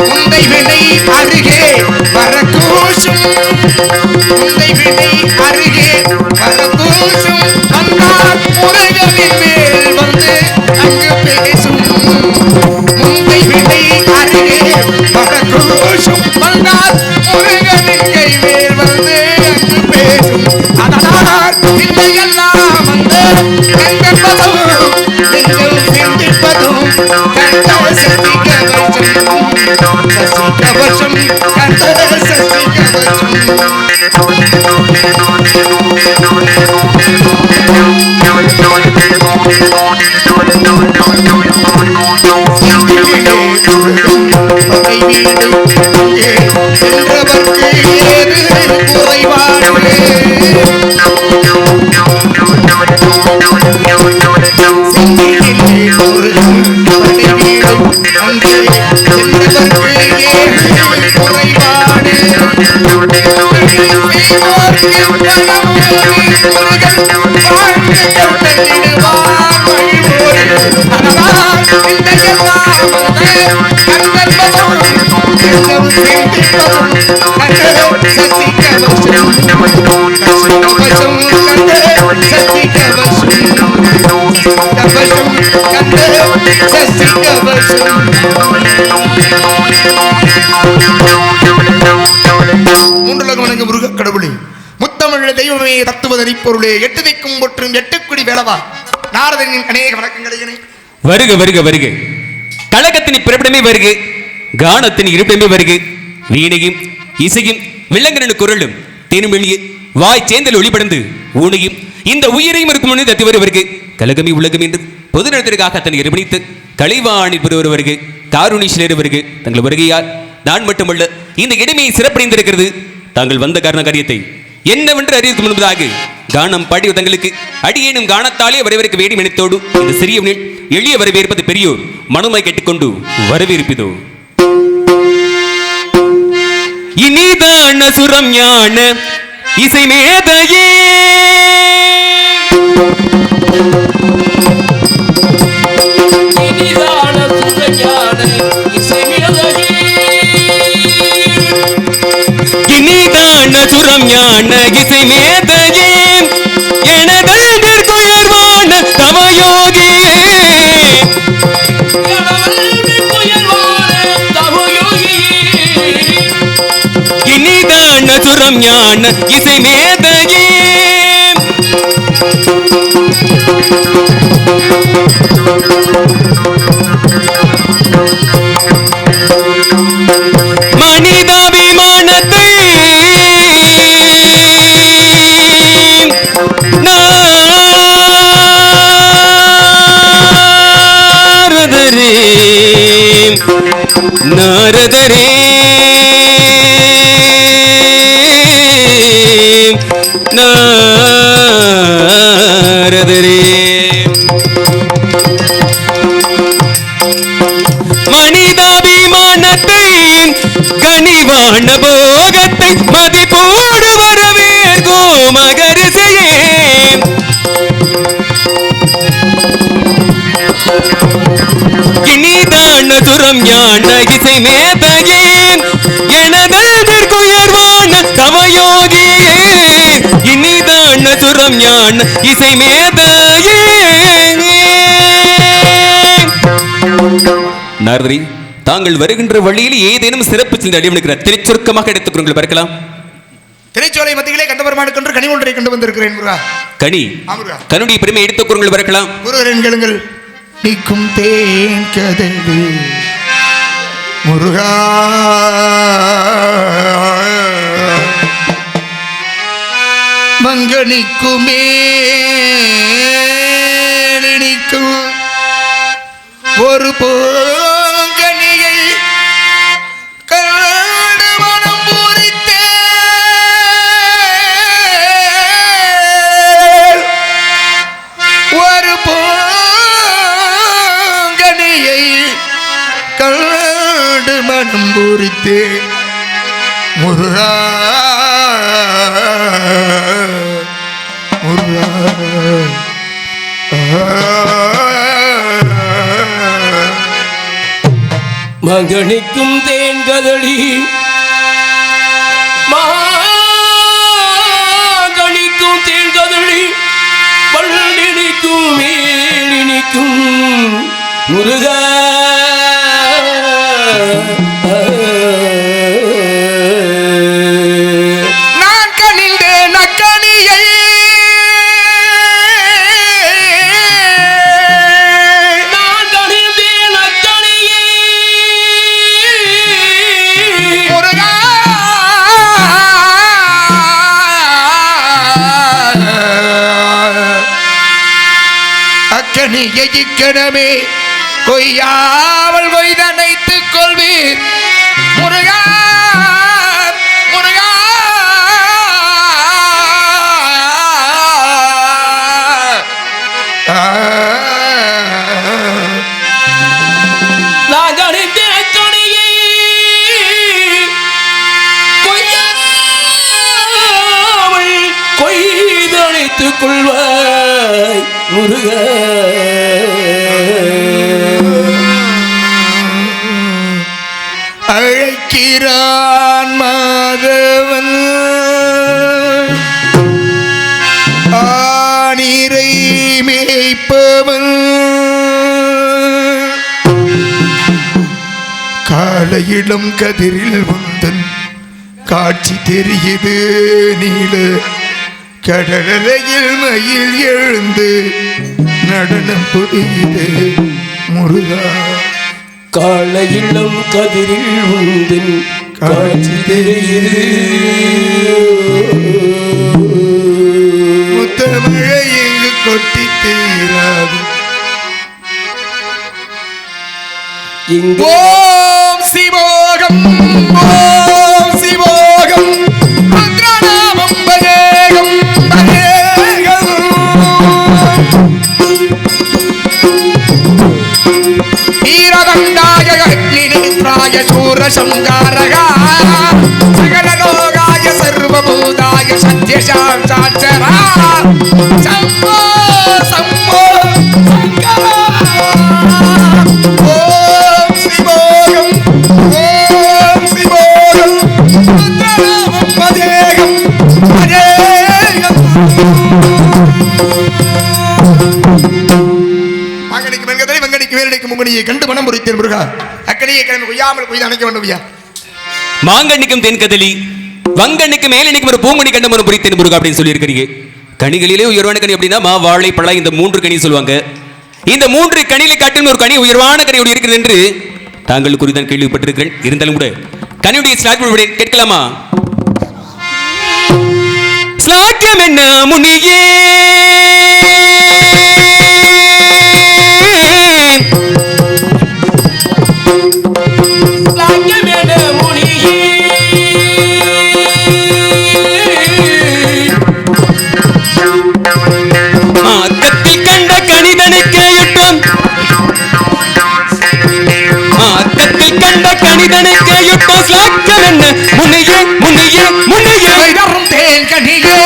உந்தை வினை அருகே வரக்கூசும் உந்தை வினை அருகே வரக்கூசும் வந்தால் முருகனின் மேல் வந்து அங்கு பேசும் உந்தை வினை அருகே வரக்கூசும் வந்தால் முருகனின் கை மேல் வந்து அங்கு பேசும் அதனால் இதையெல்லாம் வந்து கண்டபதும் நெஞ்சில் சிந்திப்பதும் கண்ட சக்தி கவசம் கண்ட சக்தி கடவுளே முத்தமிழ் தெய்வமே தத்துவதறி பொருளே எட்டு திக்கும் ஒற்றும் எட்டுக்குடி வேளவா நாரதனின் அநேக வணக்கங்களை வருக வருக வருக கழகத்தின் பிறப்பிடமே வருக கானத்தின் இருப்பிடமே வருக வீணையும் இசையும் விலங்கின குரலும் தேனுமெளிய வாய் சேந்தல் ஒளிபடந்து ஊனையும் இந்த உயிரையும் இருக்கும் முன்னே தத்தி வருவருக்கு கழகமே உலகம் என்று பொது நலத்திற்காக தன்னை இருமணித்து கலைவாணி பெறுவருக்கு காருணீஸ்வரர் வருக தங்கள் வருகையால் நான் மட்டுமல்ல இந்த இடமையை சிறப்படைந்திருக்கிறது. தாங்கள் வந்த காரண காரியத்தை என்னவென்று அறிவிக்கும் முன்பதாக கானம் பாடிய தங்களுக்கு அடியேனும் கானத்தாலே வரவேற்க வேண்டி மனித்தோடு இந்த சிறியவனில் எளிய வரவேற்பது பெரியோர் மனமாய் கேட்டுக்கொண்டு வரவேற்பிதோ. இனிதான சுரம் ஞான இசை மேதையே இனிதான சுரம் ஞான இசை மேதையே இனிதான சுரம் ஞான இசை மேதையே எனதற்குயர்வான தவயோகியே இனிதான சுரம் ஞான இசை மேதையே மனிதாபிமானத்தை நாரதரே நாரதரே மனிதாபிமானத்தை கனிவான போகத்தை மதிப்போடு வரவேற்கோ மகரிசையே இனிதான சுரம் ஞான இசை மேதையே எனதற்குயர்வான தவயோகியே இனிதான சுரம் ஞான இசை மேதையே. நாரதரே, தாங்கள் வருகின்ற வழியில் ஏதேனும் சிறப்பு சிந்த அடிவனுக்கிற திருச்சுருக்கமாக எடுத்துக்கொண்டு பார்க்கலாம். திரைச்சோலை மத்தியிலே கண்டபெருமானு கண்டு கனி ஒன்றை கண்டு வந்திருக்கிறேன். கனி கனுடைய பெருமை எடுத்துக்கொண்டு பார்க்கலாம். குருவரன் கேளுங்கள். நிற்கும் தேன் கதவு முருகா மங்கனிக்குமே நிற்கும் ஒரு பூங்கனியை கண்டு மனம் பூரித்தே ஒரு பூங்கனியை கண்டு மனம் பூரித்தே முருகா முருகா மகனிக்கும் தேன்கதளி மகனிக்கும் தேன்கதளி வள்ளினிக்கும் மேலினிக்கும் முருகா நான் கனிந்தேன் அக்கனியை நான் கனிந்தேன் அக்கனியை முருகா அக்கனியை இக்கணமே கொய்யாவல் கொய்தனைத்துக் கொள்வீர் முருகா முருகா நான் கனிந்தேன் அக்கனியை கொய்யாமல் கொய்தழைத்துக் கொள்வாய் முருகா அழைக்கிறான் மாதவன் ஆனிரை மேய்ப்பவன் காலையிலும் கதிரில் வந்தன் காட்சி தெரியுது நீல கடலையில் மயில் எழுந்து நடனம் புரியுது முருகா காலையிலும் கதிரில் உந்தின் காட்சி தெரியுது முத்தமிழை எங்கு கொட்டி தீராது இங்கு ஓம் சிவோகம் ஓம் சிவோகம் ருத்ரநாமம் பஜேகம் பஜேகம் ஈரதண்டாய அக்னிநேத்ராய சூரசம்காரகா சகலலோகாய சர்வபூதாய சத்யசாட்சரா சம்போ சம்போ சங்கரா ஓம் சிவோகம் ஓம் சிவோகம் ருத்ரநாமம் பஜேகம் பஜேகம் மகனிக்கு வெங்கதனை வெங்கனிக்கு வேலனைக்கு முங்கனியை கண்டு மனம் முறித்தேன் முருகா அக்கனியை கிழமை கொய்யாமல் கொய்து அணைக்க வேண்டும் ஐயா மாங்கண்ணிக்கும் தென்கதலி வங்கண்ணிக்கும் மேலணிக்கும் ஒரு பூங்கனி கண்டம் ஒரு புரித்தேன் முருகா அப்படின்னு சொல்லியிருக்கிறீங்க. கனிகளிலே உயர்வான கனி அப்படின்னா மா வாழை பழ இந்த 3 கனி சொல்லுவாங்க. இந்த 3 கனிகளை காட்டிலும் ஒரு கனி உயர்வான கனியோடு இருக்கிறது என்று தாங்கள் குறிதான் கேள்விப்பட்டிருக்கிறேன். இருந்தாலும் கூட கனியுடைய ஸ்லாக் கேட்கலாமா? ஸ்லாக்கியம் என்ன முனியே கணிதனுக்கு யுத்தம் ஸ்லாக்கம் என்ன முனியே முனியே முனியே வைதரும் தேன் கனியே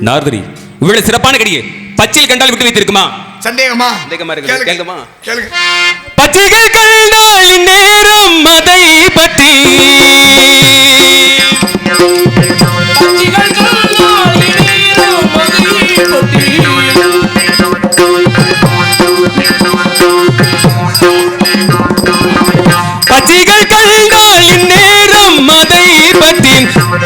நாரதரி இவ்வளவு சிறப்பான கடியே பச்சையில் கண்டால் விட்டு வைத்திருக்குமா? சந்தேகமா இருக்கு. கேளுங்கம்மா. கேளுங்க. பச்சைகள் கண்டால் இந்நேரம் அதை பற்றி பச்சைகள் கண்டால் இந்நேரம் அதை பற்றி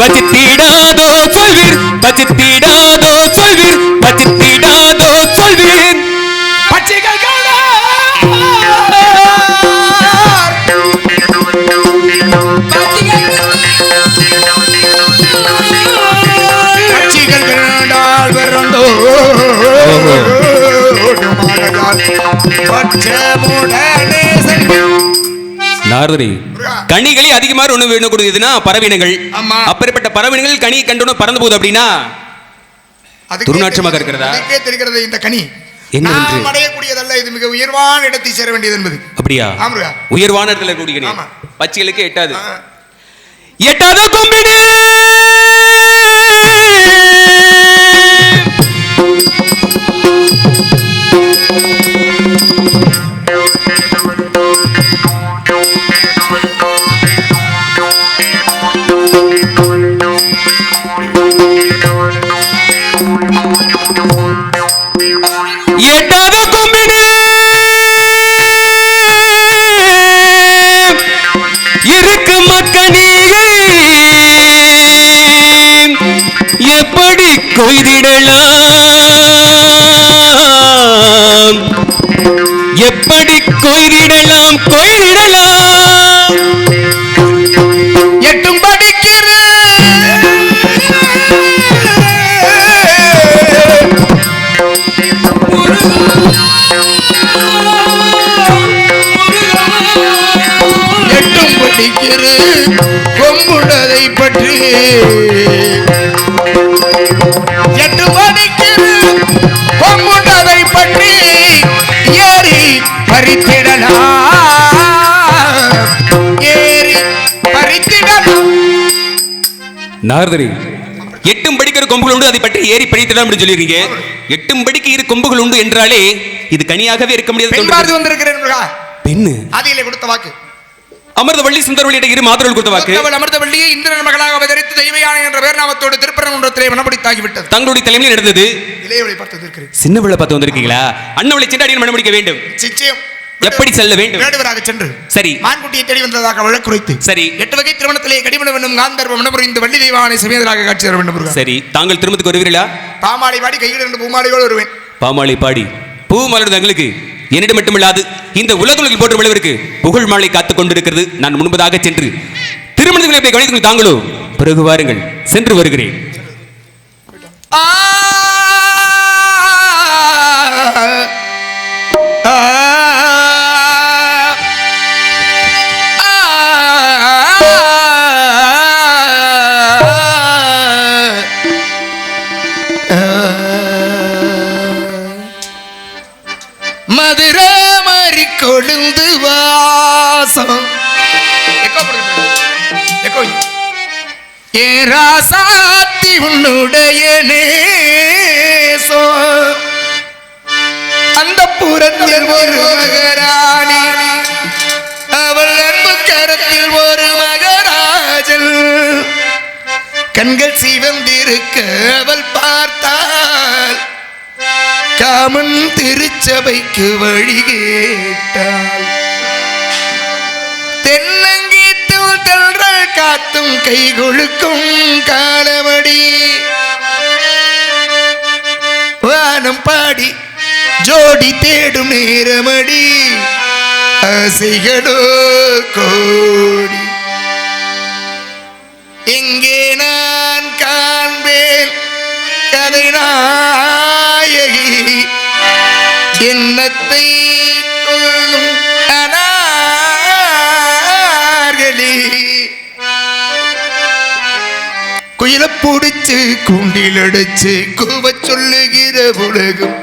பச்சித்திடாதோ சொல்வீர் பச்சித்திடாதோ சொல்வீர் பச்சித்திடாதோ சொல்வீர் பச்சைகள் பச்சைகள் கண்டால் வரந்தோ பச்சமுடனே நாரதரி கனிகளை அதிகமாக ஒண்ணு வேணும் கொடுக்குதுன்னா பறவையினங்கள். ஆமா. அப்பேற்பட்ட பறவையினங்கள் கனி கண்டோன்னு பறந்து போகுது அப்படின்னா துர்நாற்றமாக இருக்கிறதா? அதுக்கே தெரிகிறது இந்த கனி என்னவென்று? நாம் அடையக்கூடியதல்ல, இது மிக உயர்வான இடத்தை சேர வேண்டியது என்பது. அப்படியா? ஆமாங்க. உயர்வான இடத்துல கூடிய ஆமா. பச்சைகளுக்கு எட்டாது. ஆ. எட்டாவது கொம்பிடு எட்டாவது கொம்பிடு இருக்கு மக்களியை எப்படி கொய்திடலாம், எப்படி கொய்திடலாம், கொய்திடலாம். எட்டும் படிக்கிற எட்டும் படிக்கிற கொம்புடதை பற்றி, எட்டு படிக்கிற கொம்புடதை பற்றி ஏறி பறித்திடலாம், ஏறி பறித்திடலாம். நாரதரே, எட்டும் படிக்கிற கொம்புகள் உண்டு, அதை பற்றி ஏறி பறித்திடலாம் என்று சொல்லிருக்கீங்க. எட்டும் படிக்கு இரு கொம்புகள் உண்டு என்றாலே இது கனியாகவே இருக்க முடியாது. பெண் பார்த்து வந்திருக்கிறேன். பெண்ணு ஆதியிலே கொடுத்த வாக்கு. அமிர்தவள்ளி சுந்தரவள்ளியிட இரு மாதர்கள் கொடுத்த வாக்கு. அமிர்தவள்ளியை இந்திரன் மகளாக அவதரித்து தெய்வயானை என்ற பேர் நாமத்தோடு திருப்பரங்குன்றத்திலே மனமுடித்தாகிவிட்டது. தங்களுடைய தலைமையில் நடந்தது. இளையவளை பார்த்து வந்திருக்கிறேன். சின்ன பிள்ளை பார்த்து வந்திருக்கீங்களா? அண்ணவளை சென்று அடியில் மனமுடிக்க வேண்டும். நிச்சயம். எப்படி செல்ல வேண்டும்? வேடுவராக சென்று சரி. மான்குட்டியை தேடி வந்ததாக வழக்குரைத்து சரி. 8 வகை திருமணத்திலே கடிமணம் என்னும் காந்தர்வ மனமுறிந்து வள்ளி தெய்வானை சமேதராக காட்சி தர வேண்டும். சரி, தாங்கள் திருமணத்துக்கு வருவீர்களா? பாமாலை பாடி கையில் 2 பூமாலையோடு வருவேன். பாமாலை பாடி பூ மலர்ந்து தங்களுக்கு என்னிடம் மட்டுமில்லாது இந்த உலகில் போன்ற விளைவிற்கு புகழ் மாலை காத்துக் கொண்டிருக்கிறது. நான் முன்பதாக சென்று திருமணத்துக்கு கவனித்து தாங்களோ பிறகு வாருங்கள். சென்று வருகிறேன். மதுரை மாறி கொழுந்து வாசம் ஏ ராசாத்தி உன்னுடைய நேசம், அந்த புறத்தில் ஒரு மகராணி, அவள் அன்பு கரத்தில் ஒரு மகராஜன், கண்கள் சிவந்திருக்க அவள் பார்த்தாள், காமன் திருச்சபைக்கு வழி கேட்டாள், தென்னங்கீட்டில் தென்றல் காத்தும் கை கொழுக்கும் காலமடி, வானம் பாடி ஜோடி தேடும் நேரமடி, ஆசைகளோ கோடி, எங்கே நான் காண்பேன் கதை நாயகி, எண்ணத்தை கொள்ளும் அனார்களி, குயில பூடிச்சு கூண்டில் அடிச்சு கூவ சொல்லுகிற உலகம்,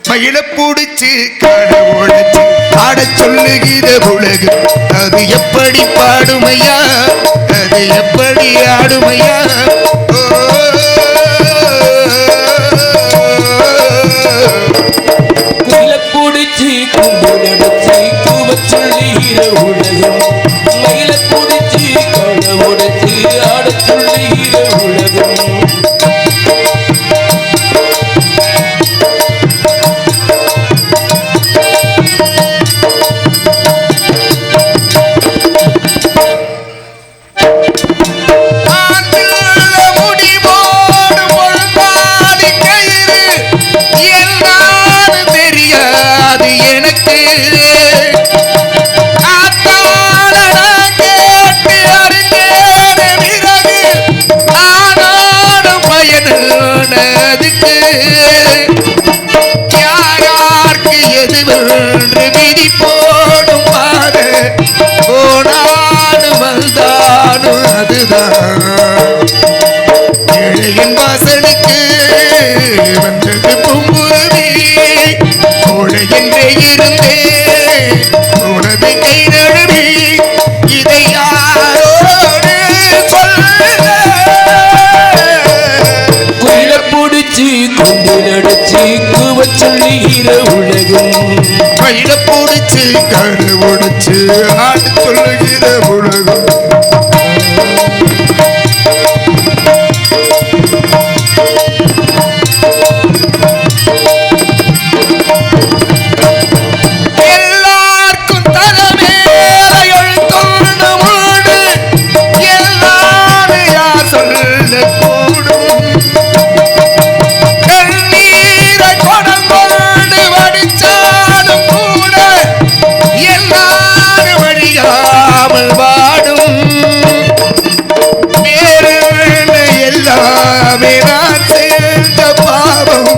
மயில பூடிச்சு காட உழைச்சு ஆட சொல்லுகிற உலகம், அது எப்படி பாடுமையா, அது எப்படி ஆடுமையா, புடிச்சு குண்டு நடிச்சு கூவ சொல்லுகிற உலகம், மயில புடிச்சு கழ உடைச்சு ஆட சொல்லுகிற உலகம், வாசலுக்கு வந்தது பூங்குருவி, என்றே இருந்தேன் உனது கை நழுவி இதை யாரோடு சொல்ல குயில புடிச்சு கொண்டு நடச்சி கூவ சொல்லுகிற உலகம் மயில பிடிச்சு கரு உடைச்சு ஆடு சொல்லுகிற உலகம் எல்லாருக்கும் தலைமேல எழுத்தொன்று மூடு எல்லாரும் யார் சொல்லக்கூடும் கண்ணீரை கொடம் கொண்டு வடிச்சாலும் கூட எல்லாரும் வழியாமல் வாடும் நேரில் எல்லாமே நான் செய்த பாவம்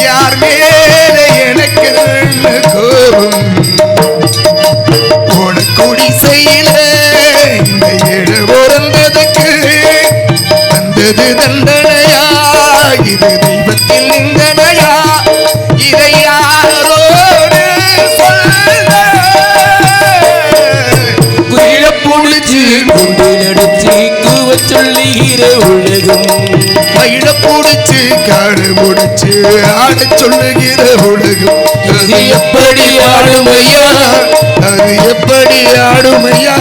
யார் மேலே எனக்கு கோபம் உனக்குடி செய்யல இந்த ஏழு பிறந்ததுக்கு வந்தது தண்டனையா இது தெய்வத்தில் நிந்தனையா இதை யாரோடு சொல்ல குயில புடிச்சு கொண்டு நடச்சி கூவ சொல்லுகிற உலகம் மயில பிடிச்சு காடு முடிச்சு ஆட சொல்லுகிற உலகம் இது எப்படி ஆளுமையா அது எப்படி ஆடுமையா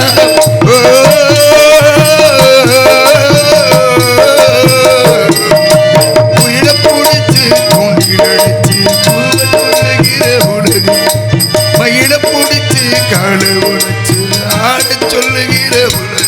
மயில பிடிச்சு தூண்டில் அடிச்சு சொல்லுகிற உலகம் மயில பிடிச்சு காடு முடிச்சு ஆட சொல்லுகிற உலகம்